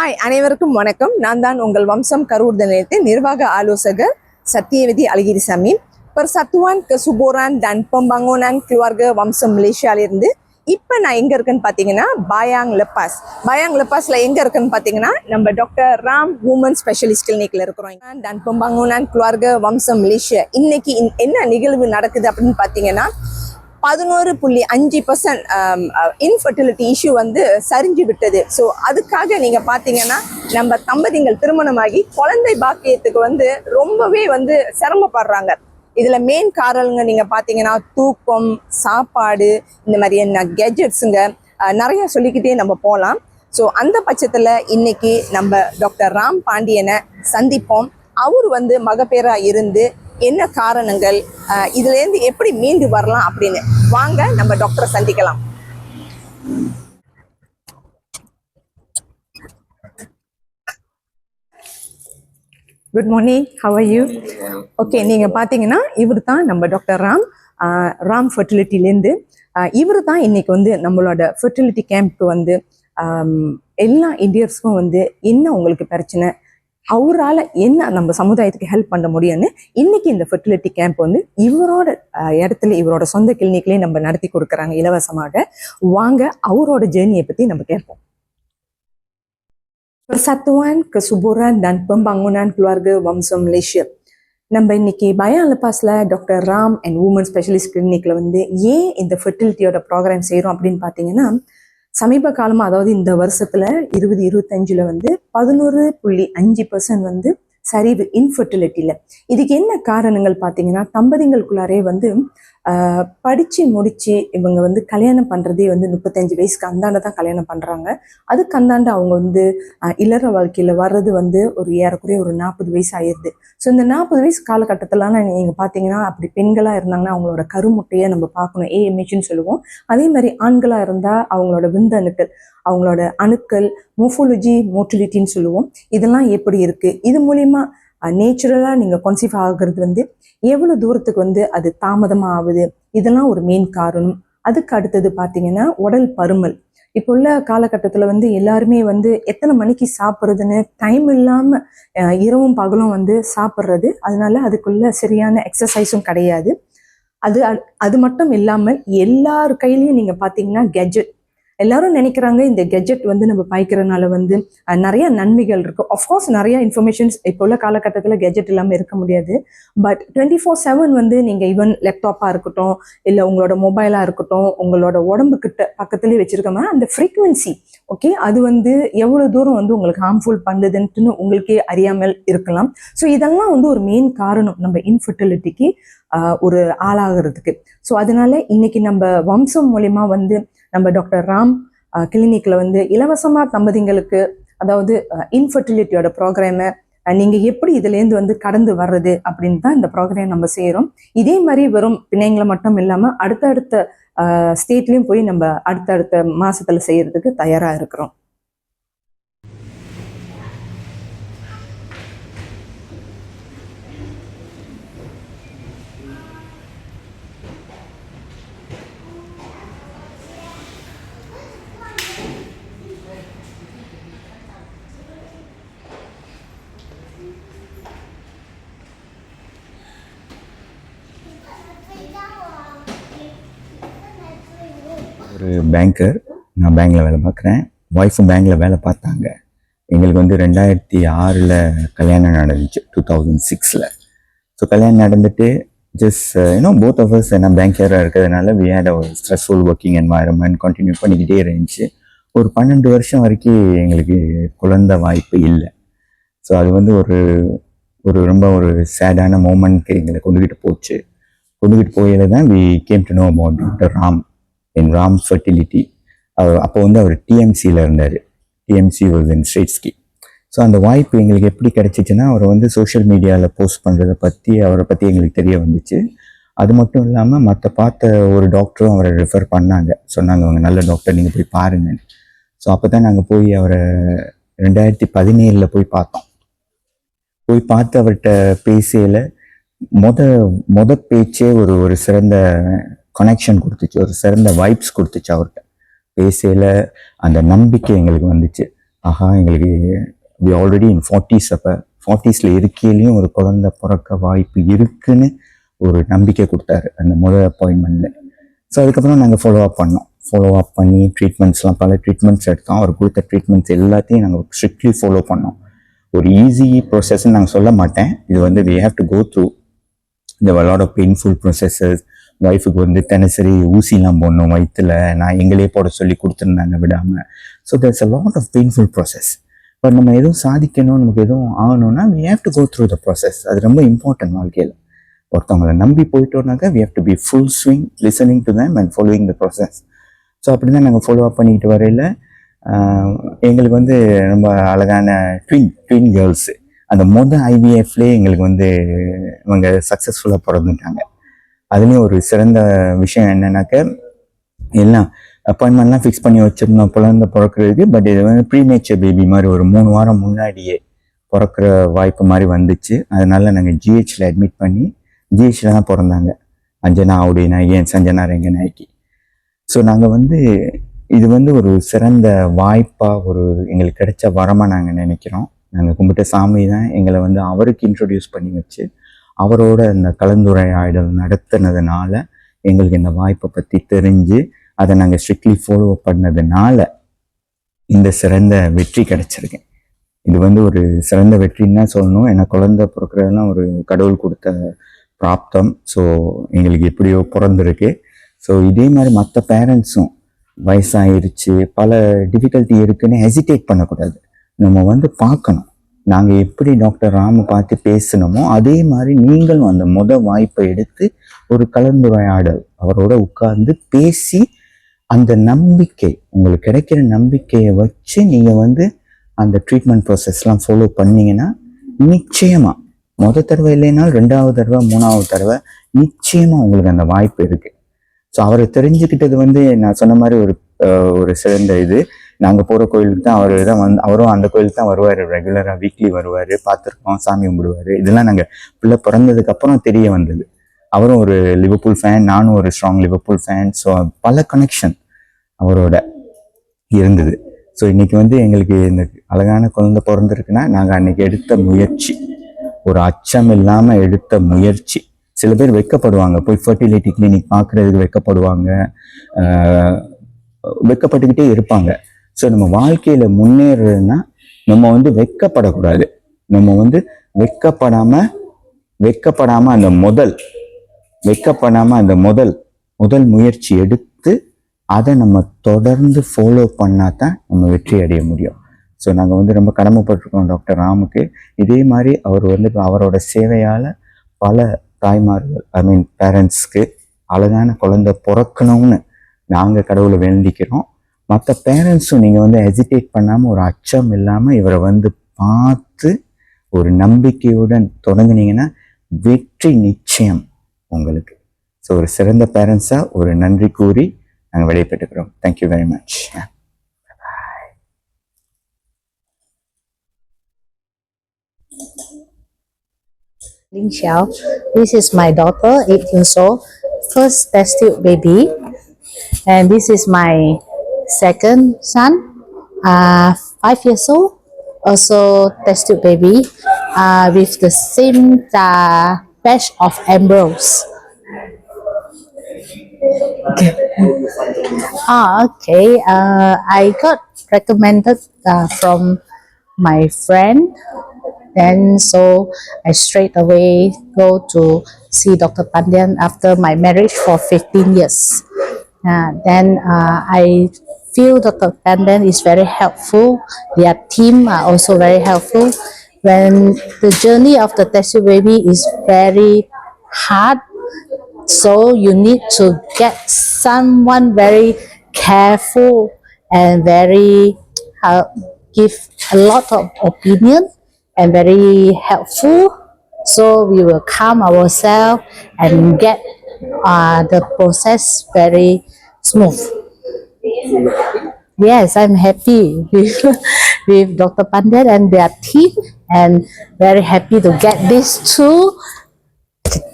Hi, அனைவருக்கும் வணக்கம். நான் தான் உங்கள் வம்சம் கரூர் நிலையத்தின் நிர்வாக ஆலோசகர் Satyavati Alagirisamy. Persatuan Kesuburan dan Pembangunan Keluarga Wamsam Malaysia-லிருந்து இப்போ நான் எங்கே இருக்குன்னு பார்த்தீங்கன்னா பாயாங் லெப்பாஸ். பாயாங் லெப்பாஸில் எங்கே இருக்குன்னு பார்த்தீங்கன்னா நம்ம டாக்டர் ராம் உமன் ஸ்பெஷலிஸ்ட் கிளினிக்கில் இருக்கிறோம். dan Pembangunan Keluarga Wamsam Malaysia இன்னைக்கு என்ன நிகழ்வு நடக்குது அப்படின்னு பார்த்தீங்கன்னா 11.5% இன்ஃபர்டிலிட்டி இஷ்யூ வந்து சரிஞ்சு விட்டது. ஸோ அதுக்காக நீங்கள் பார்த்தீங்கன்னா நம்ம தம்பதிகள் திருமணமாகி குழந்தை பாக்கியத்துக்கு வந்து ரொம்பவே வந்து சிரமப்படுறாங்க. இதில் மெயின் காரணங்க நீங்கள் பார்த்தீங்கன்னா தூக்கம், சாப்பாடு, இந்த மாதிரி என்ன கெஜெட்ஸுங்க நிறைய சொல்லிக்கிட்டே நம்ம போகலாம். ஸோ அந்த பட்சத்தில் இன்னைக்கு நம்ம டாக்டர் ராம் பாண்டியனை சந்திப்போம். அவர் வந்து மகப்பேறாக இருந்து என்ன காரணங்கள், இதுலேருந்து எப்படி மீண்டு வரலாம் அப்படின்னு வாங்க நம்ம டாக்டரை சந்திக்கலாம். Good morning, how are you? Okay, நீங்கள் பார்த்தீங்கன்னா இவர் தான் நம்ம டாக்டர் ராம் ஃபர்டிலிட்டிலேருந்து இவர் தான் இன்னைக்கு வந்து நம்மளோட ஃபர்டிலிட்டி கேம்ப்க்கு வந்து எல்லா இந்தியர்ஸ்க்கும் வந்து என்ன உங்களுக்கு பிரச்சனை, அவரால் என்ன நம்ம சமுதாயத்துக்கு ஹெல்ப் பண்ண முடியும்னு இன்னைக்கு இந்த ஃபர்டிலிட்டி கேம்ப் வந்து இவரோட இடத்துல இவரோட சொந்த கிளினிக்லேயே நம்ம நடத்தி கொடுக்குறாங்க இலவசமாக. வாங்க அவரோட ஜேர்னியை பற்றி நம்ம கேட்போம். Persatuan Kesuburan dan Pembangunan Keluarga Wamsam Malaysia. நம்ம இன்னைக்கு பாயாங் லெப்பாஸில் doctor Ram and women specialist கிளினிக்கில் வந்து ஏன் இந்த ஃபர்டிலிட்டியோட ப்ரோக்ராம் செய்கிறோம் அப்படின்னு பார்த்தீங்கன்னா, சமீப காலமாக அதாவது இந்த வருஷத்தில் 2025 வந்து 11.5% வந்து சரிவு இன்ஃபர்டிலிட்டியில். இதுக்கு என்ன காரணங்கள் பார்த்தீங்கன்னா, தம்பதிகளுக்குள்ளாரே வந்து படித்து முடித்து இவங்க வந்து கல்யாணம் பண்ணுறதே வந்து 35 வயசுக்கு அந்தாண்ட தான் கல்யாணம் பண்ணுறாங்க. அதுக்கு அந்தாண்ட அவங்க வந்து இல்லற வாழ்க்கையில் வர்றது வந்து ஒரு ஏறக்குறைய ஒரு 40 வயசு ஆயிடுது. ஸோ இந்த 40 வயசு காலகட்டத்திலாம் நீங்கள் பார்த்தீங்கன்னா அப்படி பெண்களாக இருந்தாங்கன்னா அவங்களோட கருமுட்டையை நம்ம பார்க்கணும், ஏஎம்ஹெச்னு சொல்லுவோம். அதே மாதிரி ஆண்களாக இருந்தால் அவங்களோட விந்தணுக்கள், அவங்களோட அணுக்கள், மோஃபாலஜி, மோட்டிலிட்டின்னு சொல்லுவோம். இதெல்லாம் எப்படி இருக்குது, இது மூலிமா நேச்சுரலாக நீங்கள் கன்சீவ் ஆகிறது வந்து எவ்வளோ தூரத்துக்கு வந்து அது தாமதமாக ஆகுது, இதெல்லாம் ஒரு மெயின் காரணம். அதுக்கு அடுத்தது பார்த்தீங்கன்னா உடல் பருமன். இப்போ உள்ள காலகட்டத்தில் வந்து எல்லாருமே வந்து எத்தனை மணிக்கு சாப்பிட்றதுன்னு டைம் இல்லாமல் இரவும் பகலும் வந்து சாப்பிட்றது, அதனால அதுக்குள்ள சரியான எக்ஸசைஸும் கிடையாது. அது மட்டும் இல்லாமல் எல்லார் கையிலையும் நீங்கள் பார்த்தீங்கன்னா கெஜெட். எல்லாரும் நினைக்கிறாங்க இந்த கெஜெட் வந்து நம்ம பாய்க்கிறதுனால வந்து நிறைய நன்மைகள் இருக்கும். ஆஃப்கோர்ஸ் நிறைய இன்ஃபர்மேஷன்ஸ் இப்போ உள்ள காலகட்டத்தில் கெஜெட் இல்லாமல் இருக்க முடியாது. பட் 24/7 வந்து நீங்கள் ஈவன் லேப்டாப்பாக இருக்கட்டும், இல்லை உங்களோட மொபைலாக இருக்கட்டும், உங்களோட உடம்புக்கிட்ட பக்கத்துலேயே வச்சுருக்கோம்னா அந்த ஃப்ரீக்வன்சி ஓகே அது வந்து எவ்வளோ தூரம் வந்து உங்களுக்கு ஹார்ம்ஃபுல் பண்ணுதுன்ட்டுன்னு உங்களுக்கே அறியாமல் இருக்கலாம். ஸோ இதெல்லாம் வந்து ஒரு மெயின் காரணம் நம்ம இன்ஃபர்டிலிட்டிக்கு ஒரு ஆளாகிறதுக்கு. ஸோ அதனால இன்னைக்கு நம்ம வம்சம் மூலிமா வந்து நம்ம டாக்டர் ராம் கிளினிக்கில் வந்து இலவசமாக தம்பதிங்களுக்கு அதாவது இன்ஃபர்டிலிட்டியோட ப்ரோக்ராமை நீங்கள் எப்படி இதுலேருந்து வந்து கடந்து வர்றது அப்படின்னு தான் இந்த ப்ரோக்ராம் நம்ம செய்கிறோம். இதே மாதிரி வெறும் பிணைங்களை மட்டும் இல்லாமல் அடுத்தடுத்த ஸ்டேட்லேயும் போய் நம்ம அடுத்தடுத்த மாதத்தில் செய்கிறதுக்கு தயாராக இருக்கிறோம். ஒரு பேங்கர், நான் பேங்கில் வேலை பார்க்குறேன். ஒய்ஃபும் பேங்கில் வேலை பார்த்தாங்க. எங்களுக்கு வந்து 2006 கல்யாணம் நடந்துச்சு, 2006. ஸோ கல்யாணம் நடந்துட்டு ஜஸ்ட் போத் ஆஃப் அஸ் நான் பேங்கராக இருக்கிறதுனால வி ஹேட் ஒரு ஸ்ட்ரெஸ்ஃபுல் ஒர்க்கிங் என்வாயர்மெண்ட் கண்டினியூ பண்ணிக்கிட்டே இருந்துச்சு. ஒரு 12 வருஷம் வரைக்கும் எங்களுக்கு குழந்தை வாய்ப்பு இல்லை. ஸோ அது வந்து ஒரு ரொம்ப ஒரு சேடான மூமெண்ட்க்கு எங்களை கொண்டுகிட்டு போயில தான் we came to know about doctor Ram in Ram fertility. அப்போ வந்து அவர் டிஎம்சியில் இருந்தார். டிஎம்சி வாஸ் இன் ஸ்ட்ரெய்ட்ஸ்கி. ஸோ அந்த வாய்ப்பு எங்களுக்கு எப்படி கிடச்சிச்சின்னா, அவரை வந்து சோஷியல் மீடியாவில் போஸ்ட் பண்ணுறதை பற்றி அவரை பற்றி எங்களுக்கு தெரிய வந்துச்சு. அது மட்டும் இல்லாமல் பார்த்த ஒரு டாக்டரும் அவரை ரெஃபர் பண்ணாங்க, சொன்னாங்க அவங்க நல்ல டாக்டர், நீங்கள் போய் பாருங்க. ஸோ அப்போ தான் நாங்கள் போய் அவரை 2017 போய் பார்த்தோம். போய் பார்த்து அவர்கிட்ட பேசியில் மொத பேச்சே ஒரு சிறந்த கனெக்ஷன் கொடுத்துச்சு, ஒரு சிறந்த வைப்ஸ் கொடுத்துச்சு. அவர்கிட்ட பேசையில் அந்த நம்பிக்கை எங்களுக்கு வந்துச்சு. ஆஹா எங்களுக்கு வி ஆல்ரெடி இன் 40s. அப்போ 40s இருக்கையிலையும் ஒரு குழந்தை பிறக்க வாய்ப்பு இருக்குன்னு ஒரு நம்பிக்கை கொடுத்தாரு அந்த முதல் அப்பாயின்மெண்ட்டில். ஸோ அதுக்கப்புறம் நாங்கள் ஃபாலோ அப் பண்ணி ட்ரீட்மெண்ட்ஸ்லாம் பல ட்ரீட்மெண்ட்ஸ் எடுத்தோம். அவர் கொடுத்த ட்ரீட்மெண்ட்ஸ் எல்லாத்தையும் நாங்கள் ஸ்ட்ரிக்ட்லி ஃபாலோ பண்ணோம். ஒரு ஈஸி ப்ரொசஸ்ன்னு நாங்கள் சொல்ல மாட்டேன். இது வந்து we have to go through இந்த லாட் ஆஃப் பெயின்ஃபுல் ப்ரொசஸஸ். ஒய்ஃபுக்கு வந்து தினசரி ஊசிலாம் போடணும் வயிற்றுல, நான் எங்களே போட சொல்லி கொடுத்துருந்தாங்க விடாமல். So there's a lot of painful process. But நம்ம எதுவும் சாதிக்கணும், நமக்கு எதுவும் ஆகணும்னா we have to go through the process. அது ரொம்ப இம்பார்ட்டன்ட் வாழ்க்கையில். ஒருத்தவங்களை நம்பி போயிட்டோம்னாக்கா we have to be full swing listening to them and following the process. So அப்படி தான் நாங்கள் ஃபாலோ அப் பண்ணிக்கிட்டு வரையில் எங்களுக்கு வந்து ரொம்ப அழகான ட்வின் கேர்ள்ஸு. அந்த ஐவிஎஃப்லேயே எங்களுக்கு வந்து இவங்க சக்ஸஸ்ஃபுல்லாக பிறந்துட்டாங்க. அதுலேயும் ஒரு சிறந்த விஷயம் என்னன்னாக்க, எல்லாம் அப்பாயின்மெண்ட்லாம் ஃபிக்ஸ் பண்ணி வச்சுருந்தோம் குழந்தை பிறக்கிறதுக்கு. பட் இது வந்து ப்ரீமேச்சர் பேபி மாதிரி ஒரு 3 வாரம் முன்னாடியே பிறக்கிற வாய்ப்பு மாதிரி வந்துச்சு. அதனால நாங்கள் ஜிஹெச்சில் அட்மிட் பண்ணி ஜிஹெச்சில் தான் பிறந்தாங்க அஞ்சனா ஆவுடைய நாயகி என் சஞ்சனா ரெங்க நாயகி. ஸோ நாங்கள் வந்து இது வந்து ஒரு சிறந்த வாய்ப்பாக ஒரு எங்களுக்கு கிடைச்ச வரமாக நாங்கள் நினைக்கிறோம். நாங்கள் கும்பிட்ட சாமி தான் எங்களை வந்து அவருக்கு இன்ட்ரடியூஸ் பண்ணி வச்சு அவரோட இந்த கலந்துரையாடல் நடத்தினதுனால எங்களுக்கு இந்த வாய்ப்பை பற்றி தெரிஞ்சு அதை நாங்கள் ஸ்ட்ரிக்ட்லி ஃபாலோ பண்ணதுனால இந்த சிறந்த வெற்றி கிடைச்சிருக்கேன். இது வந்து ஒரு சிறந்த வெற்றின்னு தான் சொல்லணும். ஏன்னா குழந்தை பிறக்கிறதுலாம் ஒரு கடவுள் கொடுத்த பிராப்தம். ஸோ எங்களுக்கு எப்படியோ பிறந்திருக்கு. ஸோ இதே மாதிரி மற்ற பேரண்ட்ஸும் வயசாயிருச்சு பல டிஃபிகல்ட்டி இருக்குன்னு ஹெசிடேட் பண்ணக்கூடாது. நம்ம வந்து பார்க்கணும். நாங்கள் எப்படி டாக்டர் ராம பார்த்து பேசணுமோ அதே மாதிரி நீங்களும் அந்த வாய்ப்பை எடுத்து ஒரு கலந்துரையாடல் அவரோட உட்கார்ந்து பேசி அந்த நம்பிக்கை உங்களுக்கு கிடைக்கிற நம்பிக்கையை வச்சு நீங்கள் வந்து அந்த ட்ரீட்மெண்ட் ப்ராசஸ்லாம் ஃபாலோ பண்ணீங்கன்னா நிச்சயமாக தடவை இல்லைனாலும் 2வது தடவை 3வது தடவை நிச்சயமாக உங்களுக்கு அந்த வாய்ப்பு இருக்குது. ஸோ அவரை தெரிஞ்சுக்கிட்டது வந்து நான் சொன்ன மாதிரி ஒரு சிறந்த இது. நாங்கள் போகிற கோயிலுக்கு தான் அவரும் அந்த கோயிலுக்கு தான் வருவார். ரெகுலராக வீக்லி வருவார், பார்த்துருக்கோம், சாமி கும்பிடுவார். இதெல்லாம் நாங்கள் பிள்ளை பிறந்ததுக்கப்புறம் தெரிய வந்தது. அவரும் ஒரு லிவர்பூல் ஃபேன், நானும் ஒரு ஸ்ட்ராங் லிவர்பூல் ஃபேன். ஸோ பல கனெக்ஷன் அவரோட இருந்தது. ஸோ இன்னைக்கு வந்து எங்களுக்கு இந்த அழகான குழந்தை பிறந்திருக்குன்னா நாங்கள் அன்னைக்கு எடுத்த முயற்சி, ஒரு அச்சம் இல்லாமல் எடுத்த முயற்சி. சில பேர் வெட்கப்படுவாங்க, போய் ஃபர்டிலிட்டி கிளினிக் பார்க்குறதுக்கு வெட்கப்பட்டுக்கிட்டே இருப்பாங்க. ஸோ நம்ம வாழ்க்கையில் முன்னேறதுன்னா நம்ம வந்து வெட்கப்படக்கூடாது. நம்ம வந்து வெட்கப்படாமல் அந்த முதல் முயற்சி எடுத்து அதை நம்ம தொடர்ந்து ஃபாலோ பண்ணால் தான் நம்ம வெற்றி அடைய முடியும். ஸோ நாங்கள் வந்து ரொம்ப கடமைப்பட்டிருக்கோம் டாக்டர் ராமுக்கு. இதே மாதிரி அவர் வந்து அவரோட சேவையால் பல தாய்மார்கள் பேரண்ட்ஸ்க்கு அழகான குழந்தை பிறக்கணும்னு நாங்கள் கடவுளை வேண்டிக்கிறோம். மற்ற பேரண்ட்ஸும் நீங்கள் வந்து ஹெசிடேட் பண்ணாமல் ஒரு அச்சம் இல்லாமல் இவரை வந்து பார்த்து ஒரு நம்பிக்கையுடன் தொடங்குனீங்கன்னா வெற்றி நிச்சயம் உங்களுக்கு. ஸோ ஒரு சிறந்த பேரண்ட்ஸாக ஒரு நன்றி கூறி நாங்கள் விடைபெற்றுக்கிறோம். Thank you very much. Ling Xiao. This is my daughter, 8 years old, first test tube baby, and this is my second son, 5 years old, also test tube baby, with the same batch of embryos. Okay. Okay. I got recommended from my friend. Then so I straight away go to see Dr. Pandian after my marriage for 15 years. Then I feel Dr. Pandian is very helpful. Their team are also very helpful. When the journey of the test tube baby is very hard, so you need to get someone very careful and very give a lot of opinion and very helpful, so we will calm ourselves and get the process very smooth. Yes, I'm happy with Dr. Pandian and their team, and very happy to get these two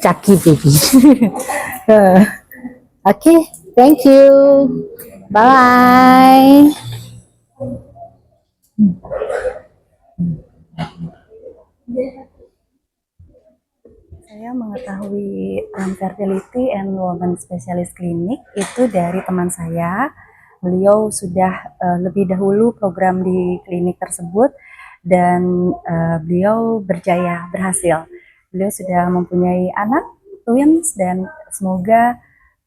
Chucky baby. Okay, thank you. Bye. Saya mengetahui fertility and women specialist clinic itu dari teman saya. Beliau sudah lebih dahulu program di klinik tersebut dan beliau berhasil. Beliau sudah mempunyai anak twins dan semoga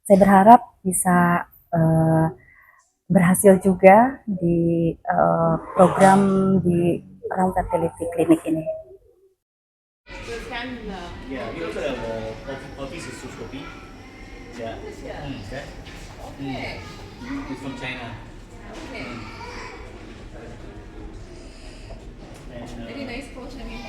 saya berharap bisa berhasil juga di program di Ram Fertility Clinic ini. Yeah, we also have office cystoscopy. Yeah. Okay. It's from China. Okay. And, Very nice coach. I mean,